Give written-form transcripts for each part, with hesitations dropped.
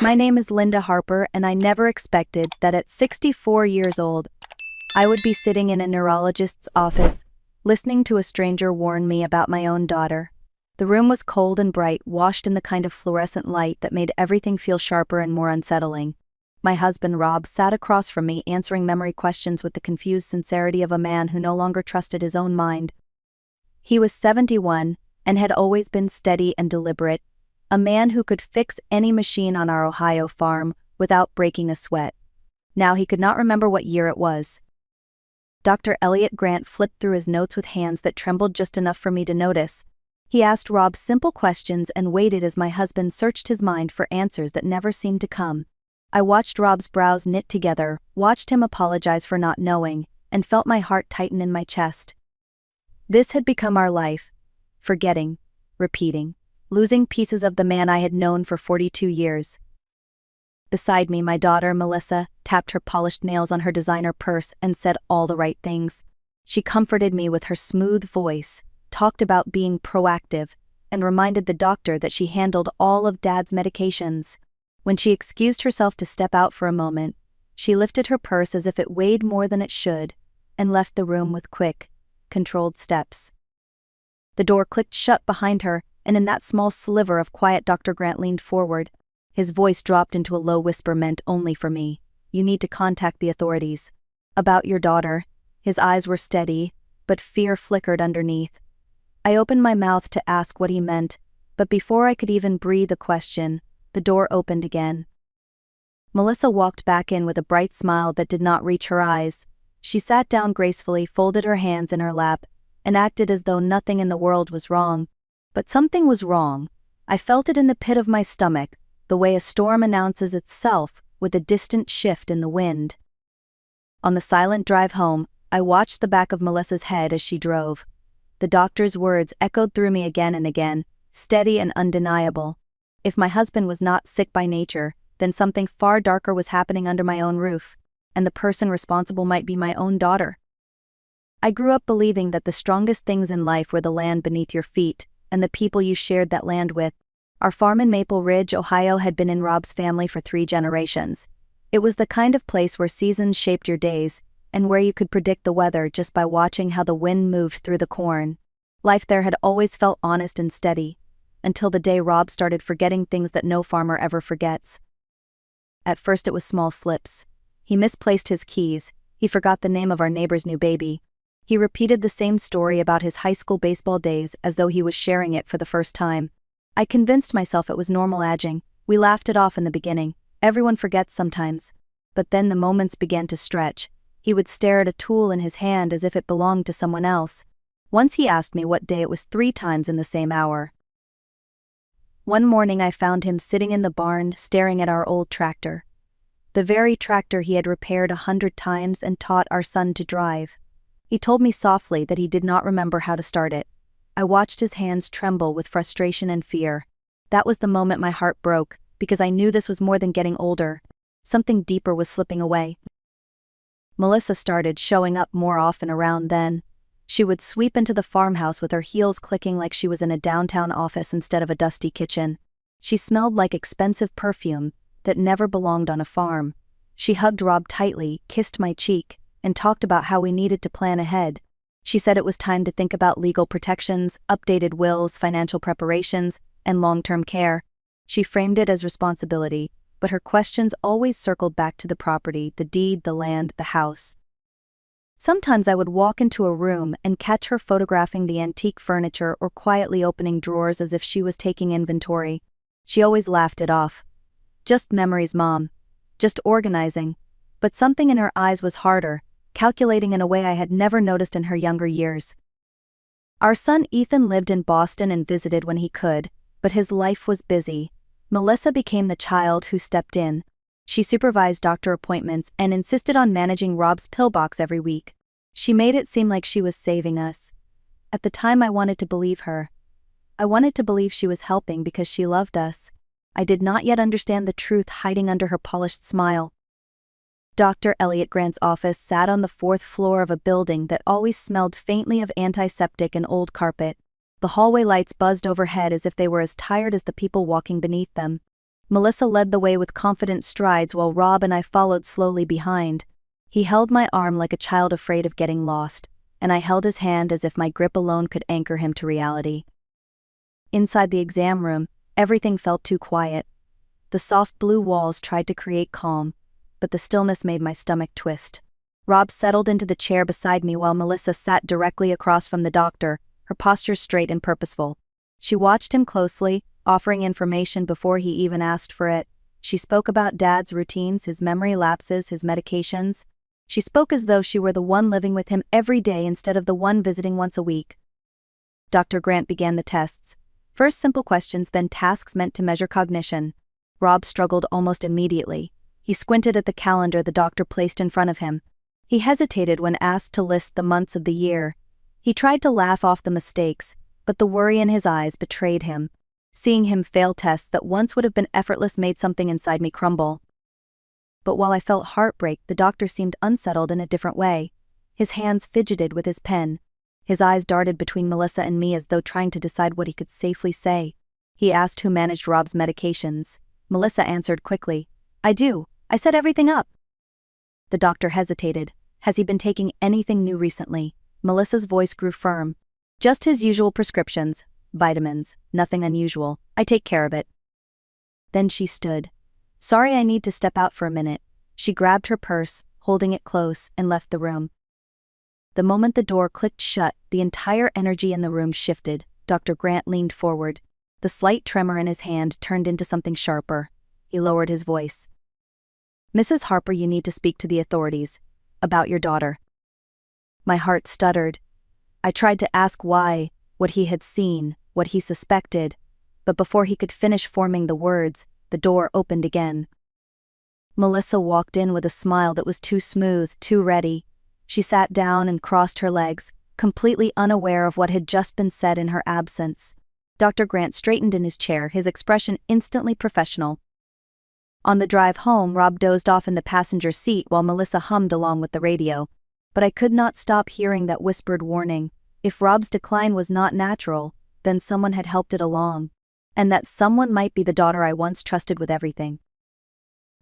My name is Linda Harper, and I never expected that at 64 years old, I would be sitting in a neurologist's office, listening to a stranger warn me about my own daughter. The room was cold and bright, washed in the kind of fluorescent light that made everything feel sharper and more unsettling. My husband, Rob, sat across from me, answering memory questions with the confused sincerity of a man who no longer trusted his own mind. He was 71 and had always been steady and deliberate, a man who could fix any machine on our Ohio farm without breaking a sweat. Now he could not remember what year it was. Dr. Elliot Grant flipped through his notes with hands that trembled just enough for me to notice. He asked Rob simple questions and waited as my husband searched his mind for answers that never seemed to come. I watched Rob's brows knit together, watched him apologize for not knowing, and felt my heart tighten in my chest. This had become our life. Forgetting, repeating, losing pieces of the man I had known for 42 years. Beside me, my daughter, Melissa, tapped her polished nails on her designer purse and said all the right things. She comforted me with her smooth voice, talked about being proactive, and reminded the doctor that she handled all of Dad's medications. When she excused herself to step out for a moment, she lifted her purse as if it weighed more than it should, and left the room with quick, controlled steps. The door clicked shut behind her, and in that small sliver of quiet, Dr. Grant leaned forward. His voice dropped into a low whisper meant only for me. "You need to contact the authorities. About your daughter." His eyes were steady, but fear flickered underneath. I opened my mouth to ask what he meant, but before I could even breathe a question, the door opened again. Melissa walked back in with a bright smile that did not reach her eyes. She sat down gracefully, folded her hands in her lap, and acted as though nothing in the world was wrong. But something was wrong. I felt it in the pit of my stomach, the way a storm announces itself with a distant shift in the wind. On the silent drive home, I watched the back of Melissa's head as she drove. The doctor's words echoed through me again and again, steady and undeniable. If my husband was not sick by nature, then something far darker was happening under my own roof, and the person responsible might be my own daughter. I grew up believing that the strongest things in life were the land beneath your feet, and the people you shared that land with. Our farm in Maple Ridge, Ohio had been in Rob's family for 3 generations. It was the kind of place where seasons shaped your days, and where you could predict the weather just by watching how the wind moved through the corn. Life there had always felt honest and steady, until the day Rob started forgetting things that no farmer ever forgets. At first it was small slips. He misplaced his keys, he forgot the name of our neighbor's new baby. He repeated the same story about his high school baseball days as though he was sharing it for the first time. I convinced myself it was normal aging. We laughed it off in the beginning. Everyone forgets sometimes. But then the moments began to stretch. He would stare at a tool in his hand as if it belonged to someone else. Once he asked me what day it was 3 times in the same hour. One morning I found him sitting in the barn staring at our old tractor. The very tractor he had repaired 100 times and taught our son to drive. He told me softly that he did not remember how to start it. I watched his hands tremble with frustration and fear. That was the moment my heart broke, because I knew this was more than getting older. Something deeper was slipping away. Melissa started showing up more often around then. She would sweep into the farmhouse with her heels clicking like she was in a downtown office instead of a dusty kitchen. She smelled like expensive perfume that never belonged on a farm. She hugged Rob tightly, kissed my cheek, and talked about how we needed to plan ahead. She said it was time to think about legal protections, updated wills, financial preparations, and long-term care. She framed it as responsibility, but her questions always circled back to the property, the deed, the land, the house. Sometimes I would walk into a room and catch her photographing the antique furniture or quietly opening drawers as if she was taking inventory. She always laughed it off. "Just memories, Mom. Just organizing." But something in her eyes was harder, calculating in a way I had never noticed in her younger years. Our son Ethan lived in Boston and visited when he could, but his life was busy. Melissa became the child who stepped in. She supervised doctor appointments and insisted on managing Rob's pill box every week. She made it seem like she was saving us. At the time I wanted to believe her. I wanted to believe she was helping because she loved us. I did not yet understand the truth hiding under her polished smile. Dr. Elliot Grant's office sat on the 4th floor of a building that always smelled faintly of antiseptic and old carpet. The hallway lights buzzed overhead as if they were as tired as the people walking beneath them. Melissa led the way with confident strides while Rob and I followed slowly behind. He held my arm like a child afraid of getting lost, and I held his hand as if my grip alone could anchor him to reality. Inside the exam room, everything felt too quiet. The soft blue walls tried to create calm, but the stillness made my stomach twist. Rob settled into the chair beside me while Melissa sat directly across from the doctor, her posture straight and purposeful. She watched him closely, offering information before he even asked for it. She spoke about Dad's routines, his memory lapses, his medications. She spoke as though she were the one living with him every day instead of the one visiting once a week. Dr. Grant began the tests. First simple questions, then tasks meant to measure cognition. Rob struggled almost immediately. He squinted at the calendar the doctor placed in front of him. He hesitated when asked to list the months of the year. He tried to laugh off the mistakes, but the worry in his eyes betrayed him. Seeing him fail tests that once would have been effortless made something inside me crumble. But while I felt heartbreak, the doctor seemed unsettled in a different way. His hands fidgeted with his pen. His eyes darted between Melissa and me as though trying to decide what he could safely say. He asked who managed Rob's medications. Melissa answered quickly, "I do. I set everything up." The doctor hesitated. "Has he been taking anything new recently?" Melissa's voice grew firm. "Just his usual prescriptions. Vitamins. Nothing unusual. I take care of it." Then she stood. "Sorry, I need to step out for a minute." She grabbed her purse, holding it close, and left the room. The moment the door clicked shut, the entire energy in the room shifted. Dr. Grant leaned forward. The slight tremor in his hand turned into something sharper. He lowered his voice. "Mrs. Harper, you need to speak to the authorities. About your daughter." My heart stuttered. I tried to ask why, what he had seen, what he suspected, but before he could finish forming the words, the door opened again. Melissa walked in with a smile that was too smooth, too ready. She sat down and crossed her legs, completely unaware of what had just been said in her absence. Dr. Grant straightened in his chair, his expression instantly professional. On the drive home, Rob dozed off in the passenger seat while Melissa hummed along with the radio. But I could not stop hearing that whispered warning. If Rob's decline was not natural, then someone had helped it along. And that someone might be the daughter I once trusted with everything.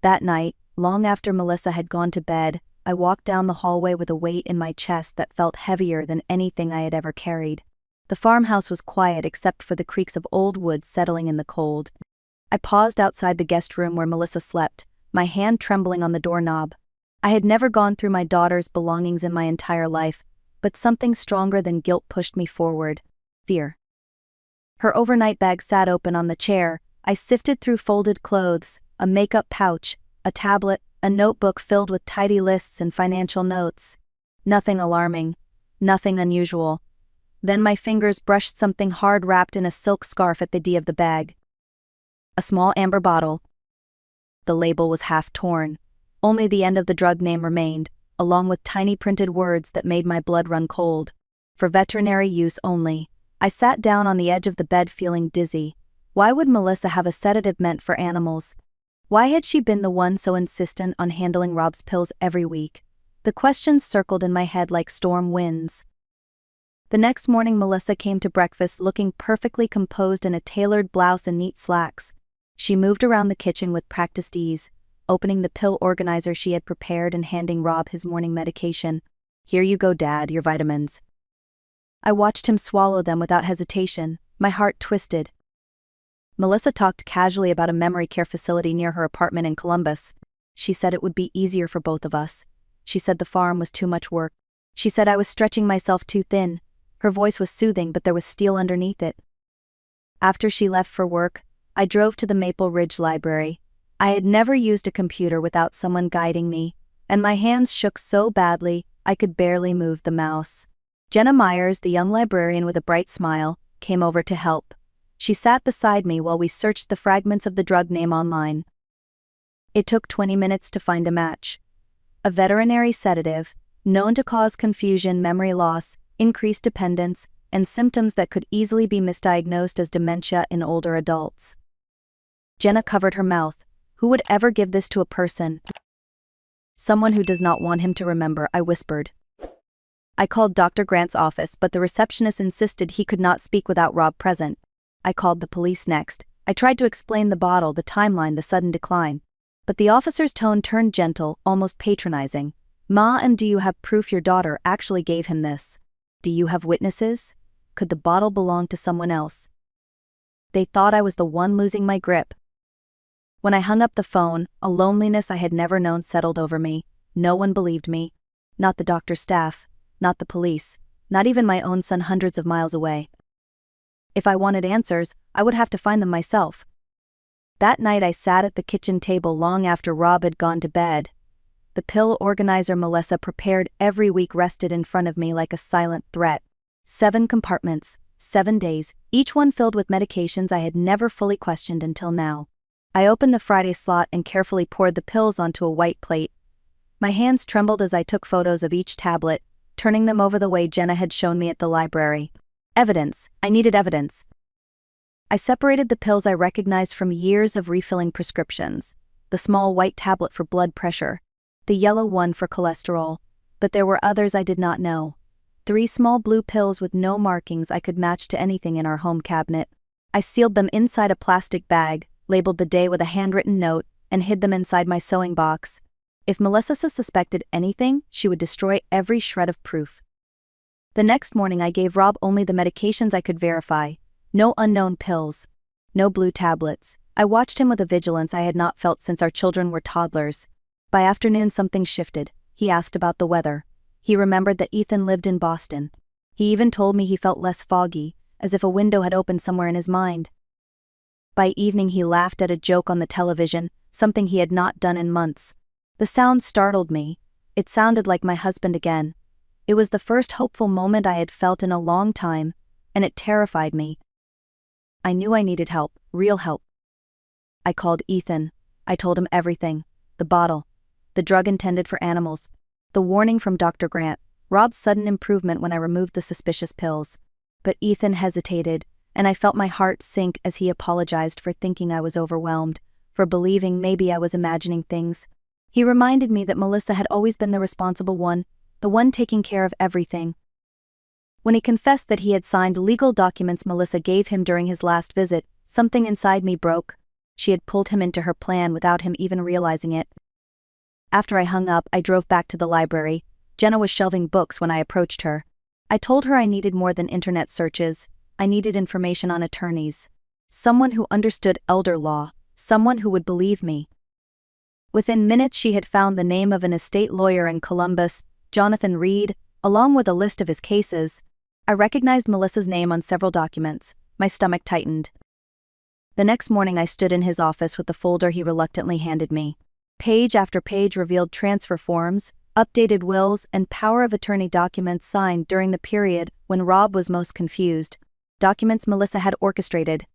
That night, long after Melissa had gone to bed, I walked down the hallway with a weight in my chest that felt heavier than anything I had ever carried. The farmhouse was quiet except for the creaks of old wood settling in the cold. I paused outside the guest room where Melissa slept, my hand trembling on the doorknob. I had never gone through my daughter's belongings in my entire life, but something stronger than guilt pushed me forward. Fear. Her overnight bag sat open on the chair. I sifted through folded clothes, a makeup pouch, a tablet, a notebook filled with tidy lists and financial notes. Nothing alarming. Nothing unusual. Then my fingers brushed something hard wrapped in a silk scarf at the D of the bag. A small amber bottle. The label was half torn. Only the end of the drug name remained, along with tiny printed words that made my blood run cold. For veterinary use only. I sat down on the edge of the bed feeling dizzy. Why would Melissa have a sedative meant for animals? Why had she been the one so insistent on handling Rob's pills every week? The questions circled in my head like storm winds. The next morning Melissa came to breakfast looking perfectly composed in a tailored blouse and neat slacks. She moved around the kitchen with practiced ease, opening the pill organizer she had prepared and handing Rob his morning medication. "Here you go, Dad, your vitamins." I watched him swallow them without hesitation, my heart twisted. Melissa talked casually about a memory care facility near her apartment in Columbus. She said it would be easier for both of us. She said the farm was too much work. She said I was stretching myself too thin. Her voice was soothing, but there was steel underneath it. After she left for work, I drove to the Maple Ridge Library. I had never used a computer without someone guiding me, and my hands shook so badly I could barely move the mouse. Jenna Myers, the young librarian with a bright smile, came over to help. She sat beside me while we searched the fragments of the drug name online. It took 20 minutes to find a match. A veterinary sedative, known to cause confusion, memory loss, increased dependence, and symptoms that could easily be misdiagnosed as dementia in older adults. Jenna covered her mouth. Who would ever give this to a person? Someone who does not want him to remember, I whispered. I called Dr. Grant's office, but the receptionist insisted he could not speak without Rob present. I called the police next, I tried to explain the bottle, the timeline, the sudden decline. But the officer's tone turned gentle, almost patronizing. "Ma, and do you have proof your daughter actually gave him this? Do you have witnesses? Could the bottle belong to someone else?" They thought I was the one losing my grip. When I hung up the phone, a loneliness I had never known settled over me. No one believed me. Not the doctor's staff, not the police, not even my own son hundreds of miles away. If I wanted answers, I would have to find them myself. That night I sat at the kitchen table long after Rob had gone to bed. The pill organizer Melissa prepared every week rested in front of me like a silent threat. 7 compartments, 7 days, each one filled with medications I had never fully questioned until now. I opened the Friday slot and carefully poured the pills onto a white plate. My hands trembled as I took photos of each tablet, turning them over the way Jenna had shown me at the library. Evidence. I needed evidence. I separated the pills I recognized from years of refilling prescriptions. The small white tablet for blood pressure, the yellow one for cholesterol, but there were others I did not know. 3 small blue pills with no markings I could match to anything in our home cabinet. I sealed them inside a plastic bag, labeled the day with a handwritten note, and hid them inside my sewing box. If Melissa suspected anything, she would destroy every shred of proof. The next morning I gave Rob only the medications I could verify. No unknown pills. No blue tablets. I watched him with a vigilance I had not felt since our children were toddlers. By afternoon something shifted. He asked about the weather. He remembered that Ethan lived in Boston. He even told me he felt less foggy, as if a window had opened somewhere in his mind. By evening he laughed at a joke on the television, something he had not done in months. The sound startled me. It sounded like my husband again. It was the first hopeful moment I had felt in a long time, and it terrified me. I knew I needed help, real help. I called Ethan. I told him everything. The bottle. The drug intended for animals. The warning from Dr. Grant. Rob's sudden improvement when I removed the suspicious pills. But Ethan hesitated, and I felt my heart sink as he apologized for thinking I was overwhelmed, for believing maybe I was imagining things. He reminded me that Melissa had always been the responsible one, the one taking care of everything. When he confessed that he had signed legal documents Melissa gave him during his last visit, something inside me broke. She had pulled him into her plan without him even realizing it. After I hung up, I drove back to the library. Jenna was shelving books when I approached her. I told her I needed more than internet searches. I needed information on attorneys. Someone who understood elder law. Someone who would believe me. Within minutes she had found the name of an estate lawyer in Columbus, Jonathan Reed, along with a list of his cases. I recognized Melissa's name on several documents. My stomach tightened. The next morning I stood in his office with the folder he reluctantly handed me. Page after page revealed transfer forms, updated wills, and power of attorney documents signed during the period when Rob was most confused. Documents Melissa had orchestrated.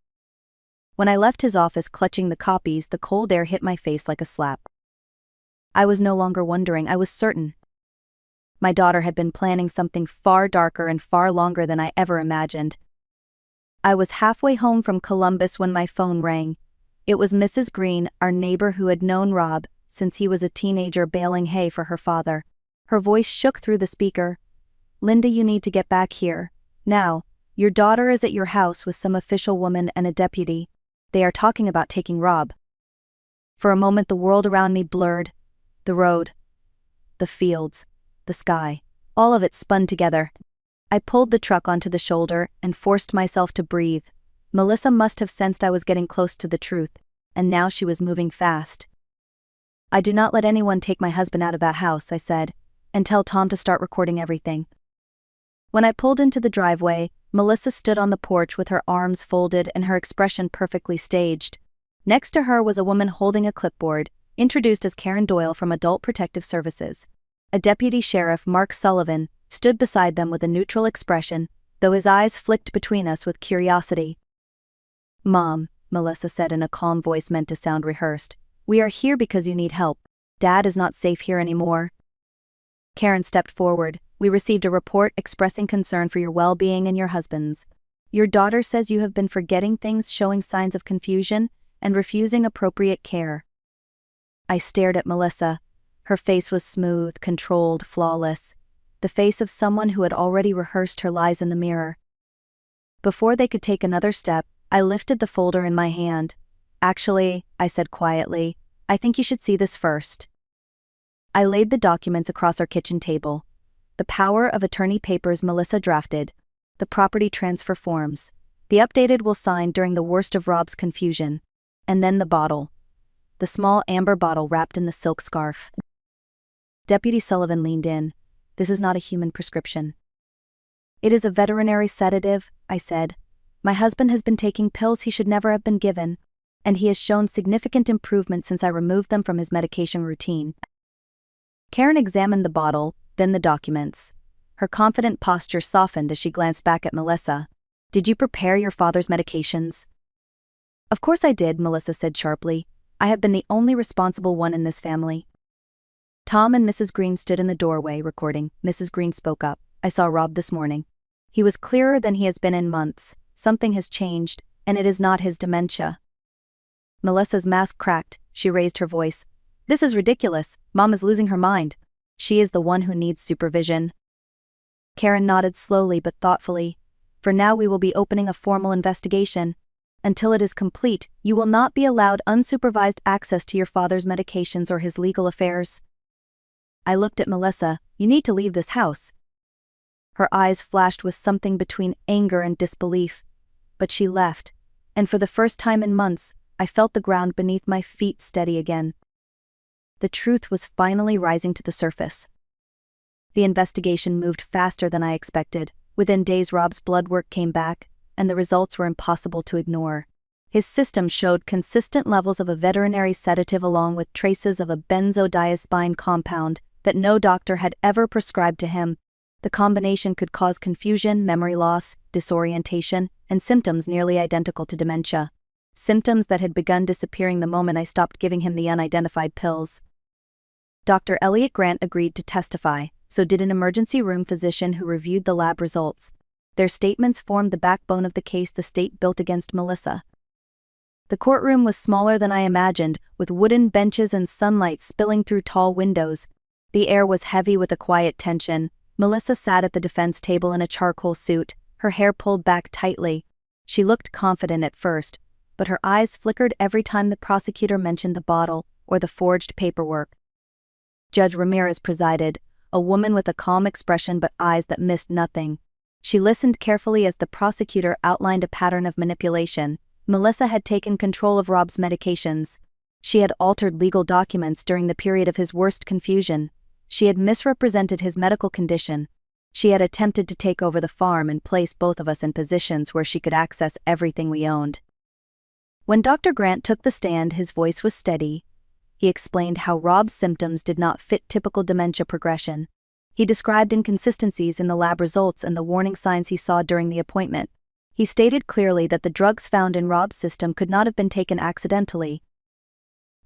When I left his office clutching the copies, the cold air hit my face like a slap. I was no longer wondering, I was certain. My daughter had been planning something far darker and far longer than I ever imagined. I was halfway home from Columbus when my phone rang. It was Mrs. Green, our neighbor who had known Rob since he was a teenager baling hay for her father. Her voice shook through the speaker. "Linda, you need to get back here. Now, your daughter is at your house with some official woman and a deputy. They are talking about taking Rob." For a moment the world around me blurred. The road. The fields. The sky. All of it spun together. I pulled the truck onto the shoulder and forced myself to breathe. Melissa must have sensed I was getting close to the truth, and now she was moving fast. "I do not let anyone take my husband out of that house," I said, "and tell Tom to start recording everything." When I pulled into the driveway, Melissa stood on the porch with her arms folded and her expression perfectly staged. Next to her was a woman holding a clipboard, introduced as Karen Doyle from Adult Protective Services. A deputy sheriff, Mark Sullivan, stood beside them with a neutral expression, though his eyes flicked between us with curiosity. "Mom," Melissa said in a calm voice meant to sound rehearsed, "we are here because you need help. Dad is not safe here anymore." Karen stepped forward. "We received a report expressing concern for your well-being and your husband's. Your daughter says you have been forgetting things, showing signs of confusion, and refusing appropriate care." I stared at Melissa. Her face was smooth, controlled, flawless. The face of someone who had already rehearsed her lies in the mirror. Before they could take another step, I lifted the folder in my hand. "Actually," I said quietly, "I think you should see this first." I laid the documents across our kitchen table. The power of attorney papers Melissa drafted, the property transfer forms, the updated will sign during the worst of Rob's confusion, and then the bottle. The small amber bottle wrapped in the silk scarf. Deputy Sullivan leaned in. "This is not a human prescription." "It is a veterinary sedative," I said. "My husband has been taking pills he should never have been given, and he has shown significant improvement since I removed them from his medication routine." Karen examined the bottle, then the documents. Her confident posture softened as she glanced back at Melissa. "Did you prepare your father's medications?" "Of course I did," Melissa said sharply. "I have been the only responsible one in this family." Tom and Mrs. Green stood in the doorway, recording. Mrs. Green spoke up. "I saw Rob this morning. He was clearer than he has been in months. Something has changed, and it is not his dementia." Melissa's mask cracked. She raised her voice. "This is ridiculous. Mom is losing her mind. She is the one who needs supervision." Karen nodded slowly but thoughtfully. "For now we will be opening a formal investigation. Until it is complete, you will not be allowed unsupervised access to your father's medications or his legal affairs." I looked at Melissa. "You need to leave this house." Her eyes flashed with something between anger and disbelief. But she left, and for the first time in months, I felt the ground beneath my feet steady again. The truth was finally rising to the surface. The investigation moved faster than I expected. Within days, Rob's blood work came back, and the results were impossible to ignore. His system showed consistent levels of a veterinary sedative along with traces of a benzodiazepine compound that no doctor had ever prescribed to him. The combination could cause confusion, memory loss, disorientation, and symptoms nearly identical to dementia. Symptoms that had begun disappearing the moment I stopped giving him the unidentified pills. Dr. Elliot Grant agreed to testify, so did an emergency room physician who reviewed the lab results. Their statements formed the backbone of the case the state built against Melissa. The courtroom was smaller than I imagined, with wooden benches and sunlight spilling through tall windows. The air was heavy with a quiet tension. Melissa sat at the defense table in a charcoal suit, her hair pulled back tightly. She looked confident at first, but her eyes flickered every time the prosecutor mentioned the bottle or the forged paperwork. Judge Ramirez presided, a woman with a calm expression but eyes that missed nothing. She listened carefully as the prosecutor outlined a pattern of manipulation. Melissa had taken control of Rob's medications. She had altered legal documents during the period of his worst confusion. She had misrepresented his medical condition. She had attempted to take over the farm and place both of us in positions where she could access everything we owned. When Dr. Grant took the stand, his voice was steady. He explained how Rob's symptoms did not fit typical dementia progression. He described inconsistencies in the lab results and the warning signs he saw during the appointment. He stated clearly that the drugs found in Rob's system could not have been taken accidentally.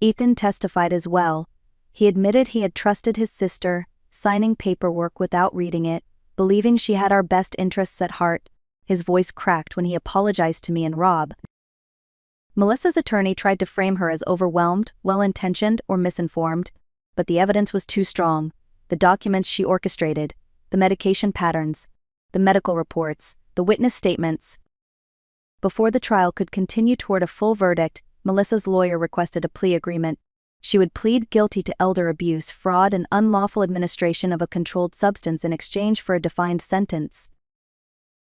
Ethan testified as well. He admitted he had trusted his sister, signing paperwork without reading it, believing she had our best interests at heart. His voice cracked when he apologized to me and Rob. Melissa's attorney tried to frame her as overwhelmed, well-intentioned, or misinformed, but the evidence was too strong. The documents she orchestrated, the medication patterns, the medical reports, the witness statements. Before the trial could continue toward a full verdict, Melissa's lawyer requested a plea agreement. She would plead guilty to elder abuse, fraud, and unlawful administration of a controlled substance in exchange for a defined sentence.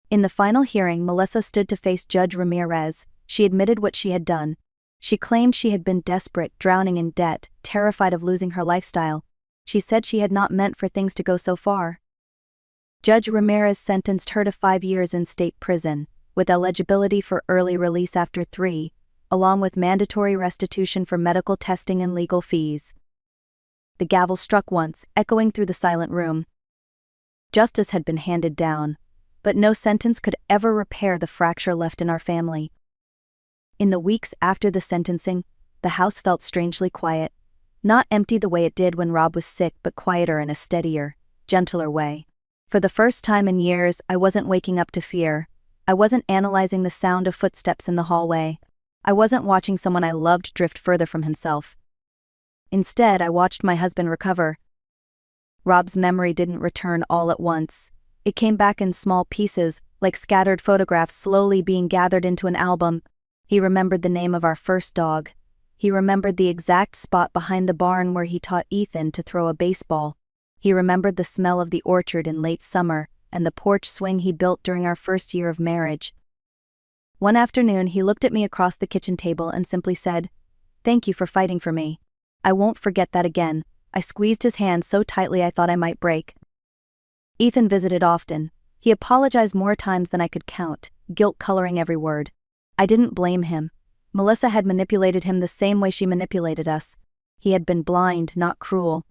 In the final hearing, Melissa stood to face Judge Ramirez. She admitted what she had done. She claimed she had been desperate, drowning in debt, terrified of losing her lifestyle. She said she had not meant for things to go so far. Judge Ramirez sentenced her to 5 years in state prison, with eligibility for early release after 3, along with mandatory restitution for medical testing and legal fees. The gavel struck once, echoing through the silent room. Justice had been handed down, but no sentence could ever repair the fracture left in our family. In the weeks after the sentencing, the house felt strangely quiet. Not empty the way it did when Rob was sick, but quieter in a steadier, gentler way. For the first time in years, I wasn't waking up to fear. I wasn't analyzing the sound of footsteps in the hallway. I wasn't watching someone I loved drift further from himself. Instead, I watched my husband recover. Rob's memory didn't return all at once. It came back in small pieces, like scattered photographs slowly being gathered into an album. He remembered the name of our first dog. He remembered the exact spot behind the barn where he taught Ethan to throw a baseball. He remembered the smell of the orchard in late summer and the porch swing he built during our first year of marriage. One afternoon, he looked at me across the kitchen table and simply said, "Thank you for fighting for me. I won't forget that again." I squeezed his hand so tightly I thought I might break. Ethan visited often. He apologized more times than I could count, guilt coloring every word. I didn't blame him. Melissa had manipulated him the same way she manipulated us. He had been blind, not cruel.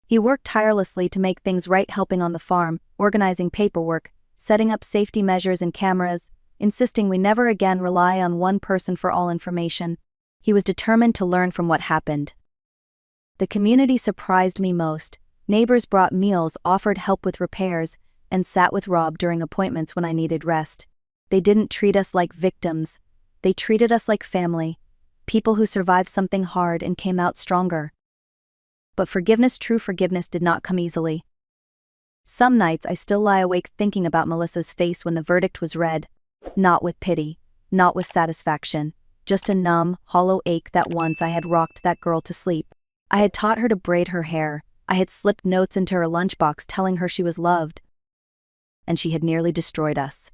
He worked tirelessly to make things right, helping on the farm, organizing paperwork, setting up safety measures and cameras, insisting we never again rely on one person for all information. He was determined to learn from what happened. The community surprised me most. Neighbors brought meals, offered help with repairs, and sat with Rob during appointments when I needed rest. They didn't treat us like victims. They treated us like family, people who survived something hard and came out stronger. But forgiveness, true forgiveness, did not come easily. Some nights I still lie awake thinking about Melissa's face when the verdict was read. Not with pity, not with satisfaction, just a numb, hollow ache that once I had rocked that girl to sleep. I had taught her to braid her hair. I had slipped notes into her lunchbox telling her she was loved. And she had nearly destroyed us.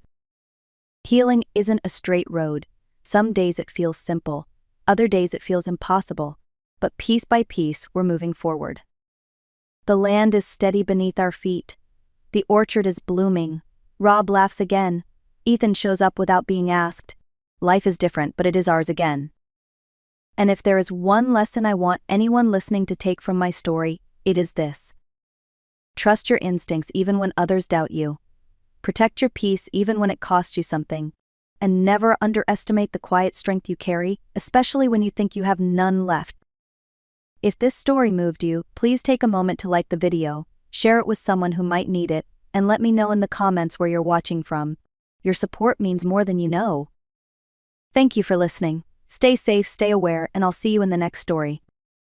Healing isn't a straight road. Some days it feels simple, other days it feels impossible, but piece by piece we're moving forward. The land is steady beneath our feet. The orchard is blooming. Rob laughs again. Ethan shows up without being asked. Life is different, but it is ours again. And if there is one lesson I want anyone listening to take from my story, it is this. Trust your instincts even when others doubt you. Protect your peace even when it costs you something. And never underestimate the quiet strength you carry, especially when you think you have none left. If this story moved you, please take a moment to like the video, share it with someone who might need it, and let me know in the comments where you're watching from. Your support means more than you know. Thank you for listening. Stay safe, stay aware, and I'll see you in the next story.